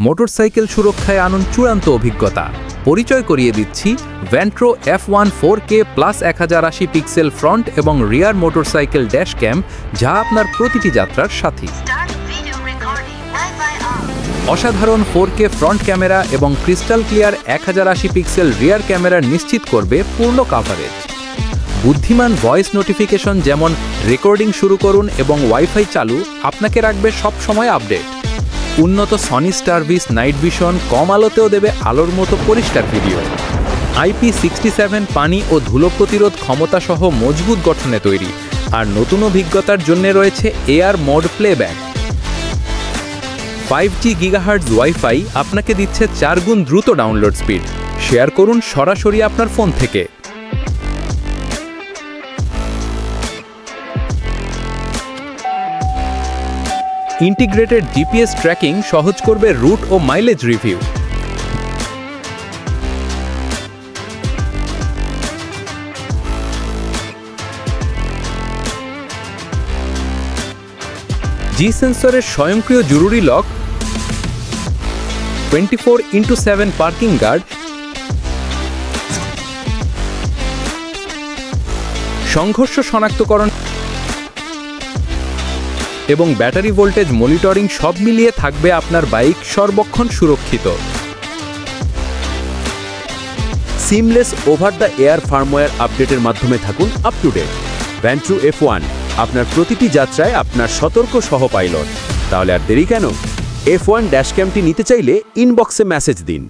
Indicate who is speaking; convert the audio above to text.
Speaker 1: Motorcycle সুরক্ষায় আনুন চূড়ান্ত অভিজ্ঞতা। পরিচয় করিয়ে দিচ্ছি ভেন্ট্রো F1 4K plus 1080 pixel front এবং রিয়ার মোটরসাইকেল ড্যাশ ক্যাম, যা আপনার প্রতিটি যাত্রার সাথী। অসাধারণ 4K ফ্রন্ট ক্যামেরা এবং crystal clear 1080 pixel rear camera নিশ্চিত করবে পূর্ণ কাভারেজ। বুদ্ধিমান ভয়েস নোটিফিকেশন, যেমন রেকর্ডিং শুরু করুন এবং ওয়াইফাই চালু, আপনাকে রাখবে সব সময় আপডেট। উন্নত সনি স্টারভিস নাইট ভিশন কম আলোতেও দেবে আলোর মতো পরিষ্কার ভিডিও। IP67 পানি ও ধুলো প্রতিরোধ ক্ষমতা সহ মজবুত গঠনে তৈরি। আর নতুন অভিজ্ঞতার জন্য রয়েছে AR mode playback. 5G gigahertz wifi আপনাকে দিচ্ছে 4 গুণ দ্রুত ডাউনলোড স্পিড। শেয়ার করুন সরাসরি আপনার ফোন থেকে। ইন্টিগ্রেটেড জিপিএস ট্র্যাকিং সহজ করবে রুট ও মাইলেজ রিভিউ। জি সেন্সরের স্বয়ংক্রিয় জরুরি লক, 24x7 পার্কিং গার্ড, সংঘর্ষ শনাক্তকরণ এবং ব্যাটারি ভোল্টেজ মনিটরিং সব মিলিয়ে থাকবে আপনার বাইক সর্বক্ষণ সুরক্ষিত।
Speaker 2: Seamless over the air firmware আপডেটের মাধ্যমে থাকুন আপ টু ডেট। ভেন্ট্রো F1 আপনার প্রতিটি যাত্রায় আপনার সতর্ক সহ পাইলট। তাহলে আর দেরি কেন? F1 ড্যাশক্যামটি নিতে চাইলে ইনবক্সে মেসেজ দিন।